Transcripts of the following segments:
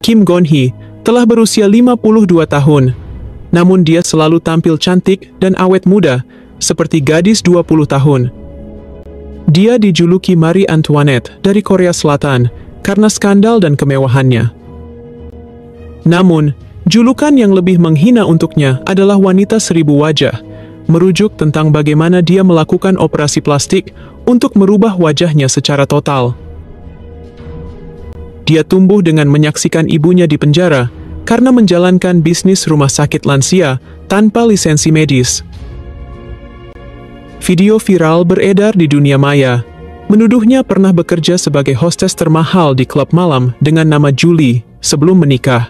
Kim Gon-hee, telah berusia 52 tahun. Namun dia selalu tampil cantik dan awet muda, seperti gadis 20 tahun. Dia dijuluki Marie Antoinette dari Korea Selatan karena skandal dan kemewahannya. Namun, julukan yang lebih menghina untuknya adalah wanita seribu wajah, merujuk tentang bagaimana dia melakukan operasi plastik untuk merubah wajahnya secara total. Dia tumbuh dengan menyaksikan ibunya di penjara karena menjalankan bisnis rumah sakit lansia tanpa lisensi medis. Video viral beredar di dunia maya, menuduhnya pernah bekerja sebagai hostes termahal di klub malam dengan nama Julie sebelum menikah.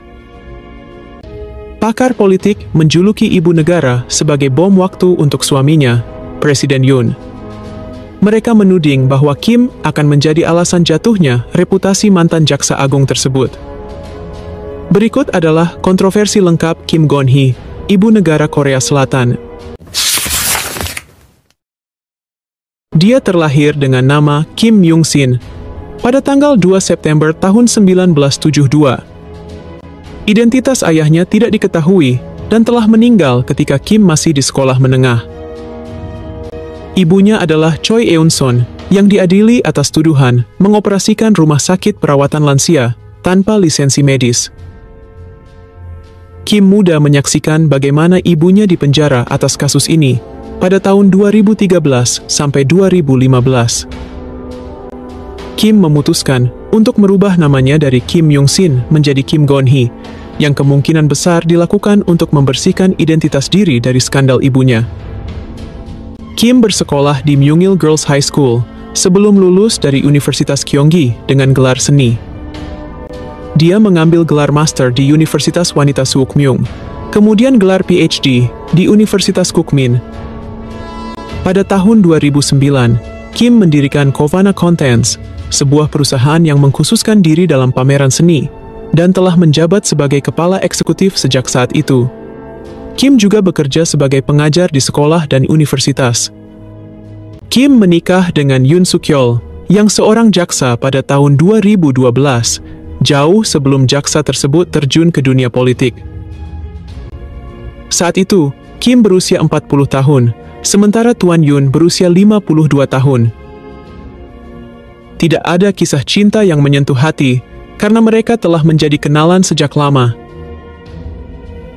Pakar politik menjuluki ibu negara sebagai bom waktu untuk suaminya, Presiden Yoon. Mereka menuding bahwa Kim akan menjadi alasan jatuhnya reputasi mantan jaksa agung tersebut. Berikut adalah kontroversi lengkap Kim Gon-hee, ibu negara Korea Selatan. Dia terlahir dengan nama Kim Myung-sin pada tanggal 2 September tahun 1972. Identitas ayahnya tidak diketahui dan telah meninggal ketika Kim masih di sekolah menengah. Ibunya adalah Choi Eun-son yang diadili atas tuduhan mengoperasikan rumah sakit perawatan lansia tanpa lisensi medis. Kim muda menyaksikan bagaimana ibunya dipenjara atas kasus ini pada tahun 2013 sampai 2015. Kim memutuskan untuk merubah namanya dari Kim Myung-sin menjadi Kim Gon-hee, yang kemungkinan besar dilakukan untuk membersihkan identitas diri dari skandal ibunya. Kim bersekolah di Myungil Girls High School sebelum lulus dari Universitas Kyonggi dengan gelar seni. Dia mengambil gelar master di Universitas Wanita Sookmyung, kemudian gelar PhD di Universitas Kookmin. Pada tahun 2009, Kim mendirikan Kovana Contents, sebuah perusahaan yang mengkhususkan diri dalam pameran seni, dan telah menjabat sebagai kepala eksekutif sejak saat itu. Kim juga bekerja sebagai pengajar di sekolah dan universitas. Kim menikah dengan Yoon Suk-yeol, yang seorang jaksa pada tahun 2012, jauh sebelum jaksa tersebut terjun ke dunia politik. Saat itu, Kim berusia 40 tahun, sementara Tuan Yoon berusia 52 tahun. Tidak ada kisah cinta yang menyentuh hati, karena mereka telah menjadi kenalan sejak lama.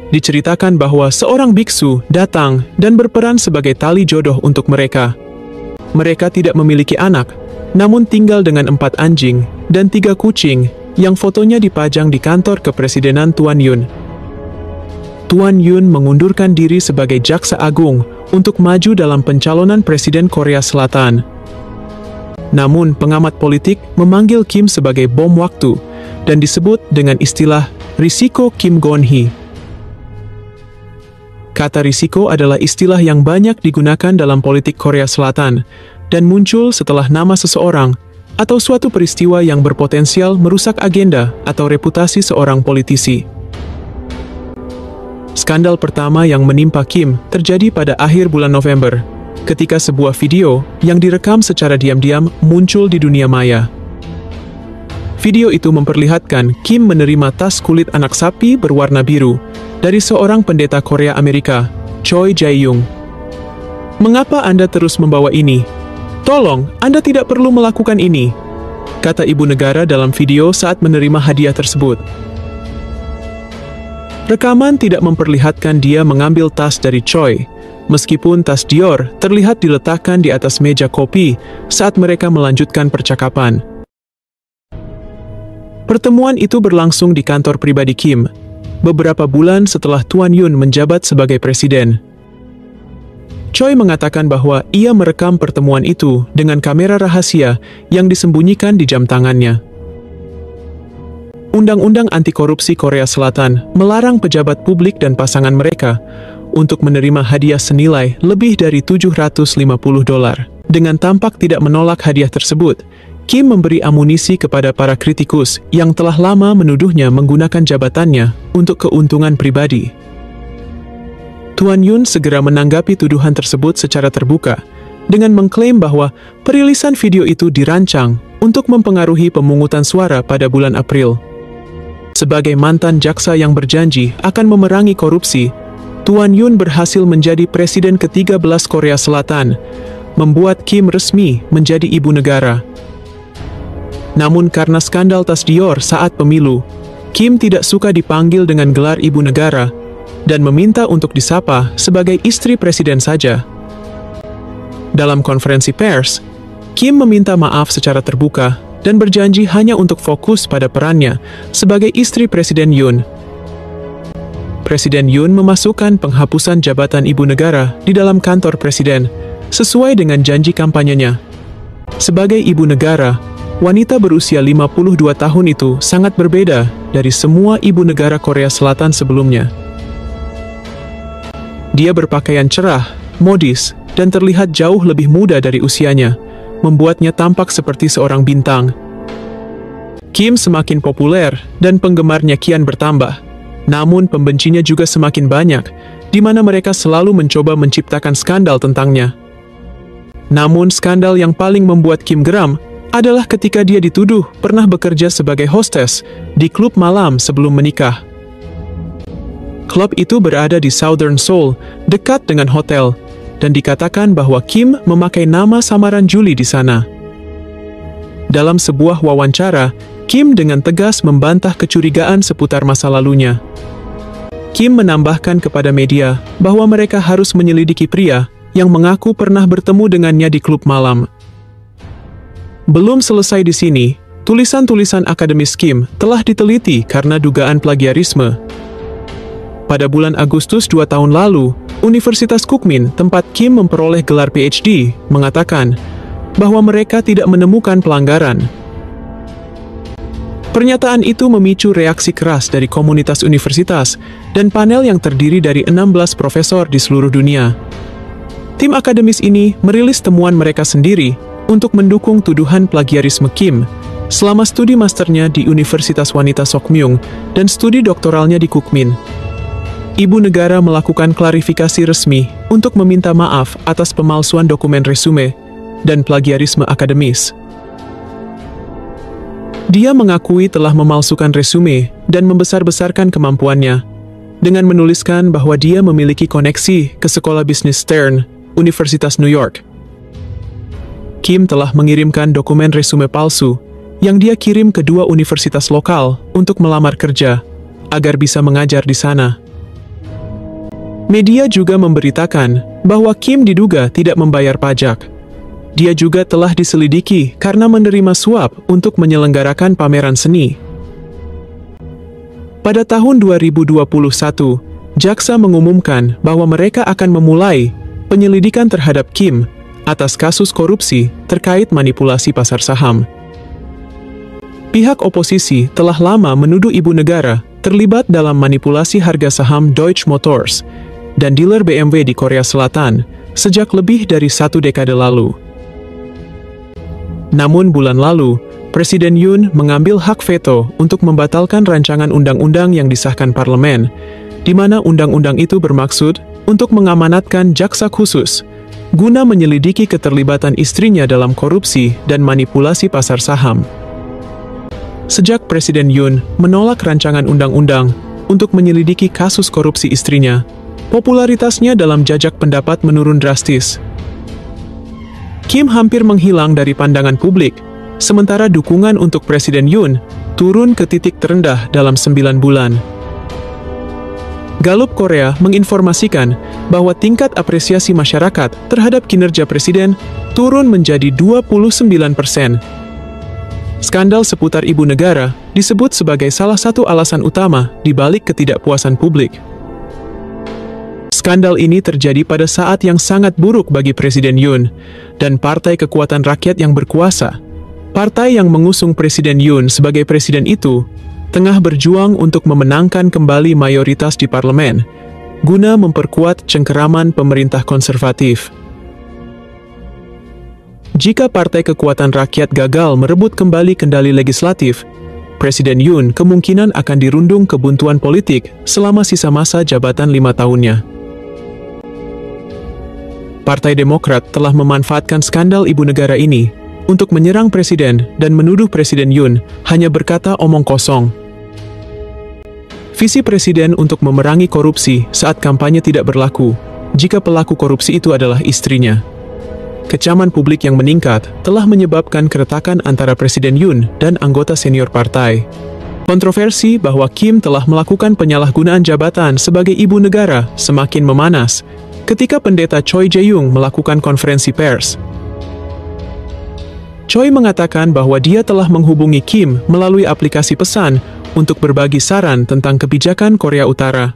Diceritakan bahwa seorang biksu datang dan berperan sebagai tali jodoh untuk mereka. Mereka tidak memiliki anak, namun tinggal dengan 4 anjing dan 3 kucing yang fotonya dipajang di kantor kepresidenan Tuan Yoon. Tuan Yoon mengundurkan diri sebagai jaksa agung untuk maju dalam pencalonan Presiden Korea Selatan. Namun, pengamat politik memanggil Kim sebagai bom waktu dan disebut dengan istilah risiko Kim Gon-hee. Kata risiko adalah istilah yang banyak digunakan dalam politik Korea Selatan dan muncul setelah nama seseorang atau suatu peristiwa yang berpotensial merusak agenda atau reputasi seorang politisi. Skandal pertama yang menimpa Kim terjadi pada akhir bulan November, ketika sebuah video yang direkam secara diam-diam muncul di dunia maya. Video itu memperlihatkan Kim menerima tas kulit anak sapi berwarna biru dari seorang pendeta Korea Amerika, Choi Jae-young. "Mengapa Anda terus membawa ini? Tolong, Anda tidak perlu melakukan ini," kata ibu negara dalam video saat menerima hadiah tersebut. Rekaman tidak memperlihatkan dia mengambil tas dari Choi, meskipun tas Dior terlihat diletakkan di atas meja kopi saat mereka melanjutkan percakapan. Pertemuan itu berlangsung di kantor pribadi Kim, beberapa bulan setelah Tuan Yoon menjabat sebagai presiden. Choi mengatakan bahwa ia merekam pertemuan itu dengan kamera rahasia yang disembunyikan di jam tangannya. Undang-undang anti korupsi Korea Selatan melarang pejabat publik dan pasangan mereka untuk menerima hadiah senilai lebih dari $750. Dengan tampak tidak menolak hadiah tersebut, Kim memberi amunisi kepada para kritikus yang telah lama menuduhnya menggunakan jabatannya untuk keuntungan pribadi. Tuan Yoon segera menanggapi tuduhan tersebut secara terbuka dengan mengklaim bahwa perilisan video itu dirancang untuk mempengaruhi pemungutan suara pada bulan April. Sebagai mantan jaksa yang berjanji akan memerangi korupsi, Tuan Yun berhasil menjadi presiden ke-13 Korea Selatan, membuat Kim resmi menjadi ibu negara. Namun karena skandal tas Dior saat pemilu, Kim tidak suka dipanggil dengan gelar ibu negara dan meminta untuk disapa sebagai istri presiden saja. Dalam konferensi pers, Kim meminta maaf secara terbuka dan berjanji hanya untuk fokus pada perannya sebagai istri Presiden Yoon. Presiden Yoon memasukkan penghapusan jabatan ibu negara di dalam kantor presiden, sesuai dengan janji kampanyenya. Sebagai ibu negara, wanita berusia 52 tahun itu sangat berbeda dari semua ibu negara Korea Selatan sebelumnya. Dia berpakaian cerah, modis, dan terlihat jauh lebih muda dari usianya, membuatnya tampak seperti seorang bintang. Kim semakin populer dan penggemarnya kian bertambah. Namun pembencinya juga semakin banyak, di mana mereka selalu mencoba menciptakan skandal tentangnya. Namun skandal yang paling membuat Kim geram adalah ketika dia dituduh pernah bekerja sebagai hostess di klub malam sebelum menikah. Klub itu berada di Southern Seoul, dekat dengan hotel, dan dikatakan bahwa Kim memakai nama samaran Julie di sana. Dalam sebuah wawancara, Kim dengan tegas membantah kecurigaan seputar masa lalunya. Kim menambahkan kepada media bahwa mereka harus menyelidiki pria yang mengaku pernah bertemu dengannya di klub malam. Belum selesai di sini, tulisan-tulisan akademis Kim telah diteliti karena dugaan plagiarisme. Pada bulan Agustus 2 tahun lalu, Universitas Kookmin, tempat Kim memperoleh gelar PhD, mengatakan bahwa mereka tidak menemukan pelanggaran. Pernyataan itu memicu reaksi keras dari komunitas universitas dan panel yang terdiri dari 16 profesor di seluruh dunia. Tim akademis ini merilis temuan mereka sendiri untuk mendukung tuduhan plagiarisme Kim selama studi masternya di Universitas Wanita Sokmyung dan studi doktoralnya di Kookmin. Ibu negara melakukan klarifikasi resmi untuk meminta maaf atas pemalsuan dokumen resume dan plagiarisme akademis. Dia mengakui telah memalsukan resume dan membesar-besarkan kemampuannya, dengan menuliskan bahwa dia memiliki koneksi ke Sekolah Bisnis Stern, Universitas New York. Kim telah mengirimkan dokumen resume palsu yang dia kirim ke 2 universitas lokal untuk melamar kerja, agar bisa mengajar di sana. Media juga memberitakan bahwa Kim diduga tidak membayar pajak. Dia juga telah diselidiki karena menerima suap untuk menyelenggarakan pameran seni. Pada tahun 2021, jaksa mengumumkan bahwa mereka akan memulai penyelidikan terhadap Kim atas kasus korupsi terkait manipulasi pasar saham. Pihak oposisi telah lama menuduh ibu negara terlibat dalam manipulasi harga saham Deutsche Motors dan dealer BMW di Korea Selatan sejak lebih dari 1 dekade lalu. Namun bulan lalu, Presiden Yoon mengambil hak veto untuk membatalkan rancangan undang-undang yang disahkan parlemen, di mana undang-undang itu bermaksud untuk mengamanatkan jaksa khusus, guna menyelidiki keterlibatan istrinya dalam korupsi dan manipulasi pasar saham. Sejak Presiden Yoon menolak rancangan undang-undang untuk menyelidiki kasus korupsi istrinya, popularitasnya dalam jajak pendapat menurun drastis. Kim hampir menghilang dari pandangan publik, sementara dukungan untuk Presiden Yoon turun ke titik terendah dalam 9 bulan. Gallup Korea menginformasikan bahwa tingkat apresiasi masyarakat terhadap kinerja Presiden turun menjadi 29%. Skandal seputar ibu negara disebut sebagai salah satu alasan utama di balik ketidakpuasan publik. Skandal ini terjadi pada saat yang sangat buruk bagi Presiden Yoon dan Partai Kekuatan Rakyat yang berkuasa. Partai yang mengusung Presiden Yoon sebagai presiden itu tengah berjuang untuk memenangkan kembali mayoritas di parlemen, guna memperkuat cengkeraman pemerintah konservatif. Jika Partai Kekuatan Rakyat gagal merebut kembali kendali legislatif, Presiden Yoon kemungkinan akan dirundung kebuntuan politik selama sisa masa jabatan 5 tahunnya. Partai Demokrat telah memanfaatkan skandal ibu negara ini untuk menyerang presiden dan menuduh Presiden Yoon hanya berkata omong kosong. visi presiden untuk memerangi korupsi saat kampanye tidak berlaku jika pelaku korupsi itu adalah istrinya. Kecaman publik yang meningkat telah menyebabkan keretakan antara Presiden Yoon dan anggota senior partai. Kontroversi bahwa Kim telah melakukan penyalahgunaan jabatan sebagai ibu negara semakin memanas ketika pendeta Choi Jae-young melakukan konferensi pers. Choi mengatakan bahwa dia telah menghubungi Kim melalui aplikasi pesan untuk berbagi saran tentang kebijakan Korea Utara.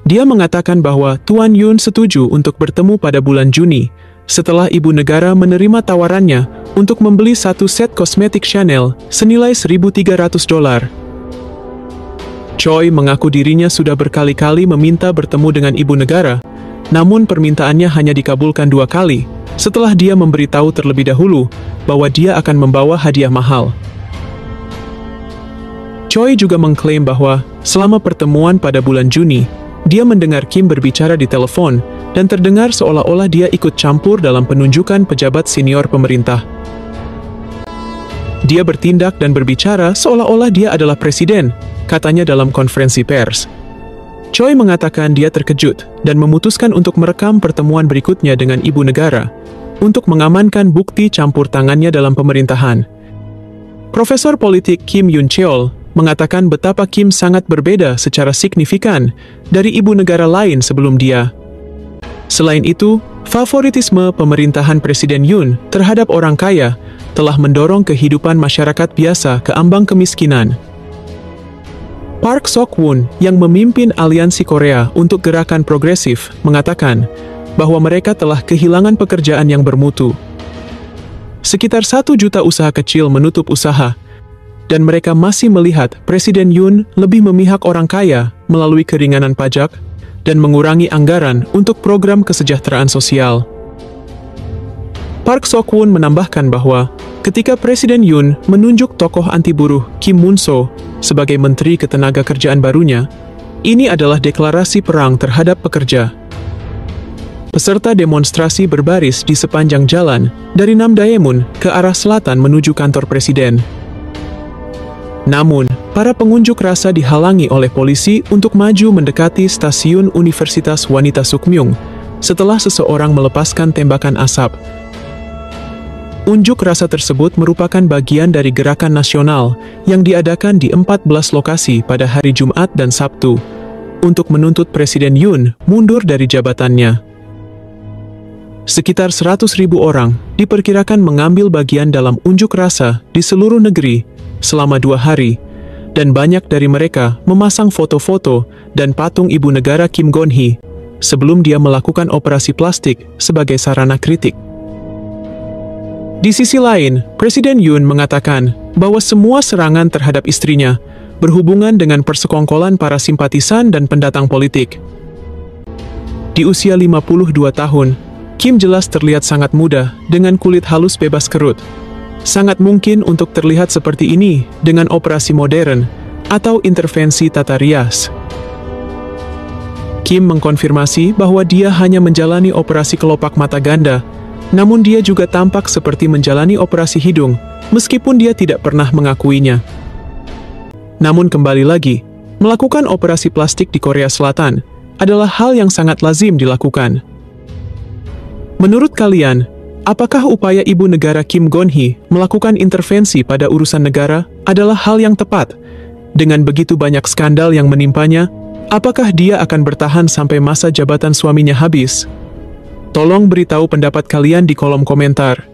Dia mengatakan bahwa Tuan Yoon setuju untuk bertemu pada bulan Juni, setelah ibu negara menerima tawarannya untuk membeli satu set kosmetik Chanel senilai $1.300. Choi mengaku dirinya sudah berkali-kali meminta bertemu dengan ibu negara, namun permintaannya hanya dikabulkan 2 kali, setelah dia memberitahu terlebih dahulu bahwa dia akan membawa hadiah mahal. Choi juga mengklaim bahwa selama pertemuan pada bulan Juni, dia mendengar Kim berbicara di telepon dan terdengar seolah-olah dia ikut campur dalam penunjukan pejabat senior pemerintah. Dia bertindak dan berbicara seolah-olah dia adalah presiden, katanya dalam konferensi pers. Choi mengatakan dia terkejut dan memutuskan untuk merekam pertemuan berikutnya dengan ibu negara untuk mengamankan bukti campur tangannya dalam pemerintahan. Profesor politik Kim Yoon Cheol mengatakan betapa Kim sangat berbeda secara signifikan dari ibu negara lain sebelum dia. Selain itu, favoritisme pemerintahan Presiden Yoon terhadap orang kaya telah mendorong kehidupan masyarakat biasa ke ambang kemiskinan. Park Sok-won yang memimpin Aliansi Korea untuk Gerakan Progresif mengatakan bahwa mereka telah kehilangan pekerjaan yang bermutu. Sekitar 1 juta usaha kecil menutup usaha, dan mereka masih melihat Presiden Yoon lebih memihak orang kaya melalui keringanan pajak dan mengurangi anggaran untuk program kesejahteraan sosial. Park Sok-won menambahkan bahwa ketika Presiden Yoon menunjuk tokoh anti buruh Kim Moon-so sebagai Menteri Ketenagakerjaan barunya, ini adalah deklarasi perang terhadap pekerja. Peserta demonstrasi berbaris di sepanjang jalan dari Namdaemun ke arah selatan menuju kantor presiden. Namun, para pengunjuk rasa dihalangi oleh polisi untuk maju mendekati stasiun Universitas Wanita Sukmyung setelah seseorang melepaskan tembakan asap. Unjuk rasa tersebut merupakan bagian dari gerakan nasional yang diadakan di 14 lokasi pada hari Jumat dan Sabtu untuk menuntut Presiden Yoon mundur dari jabatannya. Sekitar 100.000 orang diperkirakan mengambil bagian dalam unjuk rasa di seluruh negeri selama 2 hari, dan banyak dari mereka memasang foto-foto dan patung ibu negara Kim Gon-hee sebelum dia melakukan operasi plastik sebagai sarana kritik. Di sisi lain, Presiden Yoon mengatakan bahwa semua serangan terhadap istrinya berhubungan dengan persekongkolan para simpatisan dan pendatang politik. Di usia 52 tahun, Kim jelas terlihat sangat muda dengan kulit halus bebas kerut. Sangat mungkin untuk terlihat seperti ini dengan operasi modern atau intervensi tata rias. Kim mengkonfirmasi bahwa dia hanya menjalani operasi kelopak mata ganda, namun dia juga tampak seperti menjalani operasi hidung, meskipun dia tidak pernah mengakuinya. Namun kembali lagi, melakukan operasi plastik di Korea Selatan adalah hal yang sangat lazim dilakukan. Menurut kalian, apakah upaya ibu negara Kim Gon-hee melakukan intervensi pada urusan negara adalah hal yang tepat? Dengan begitu banyak skandal yang menimpanya, apakah dia akan bertahan sampai masa jabatan suaminya habis? Tolong beritahu pendapat kalian di kolom komentar.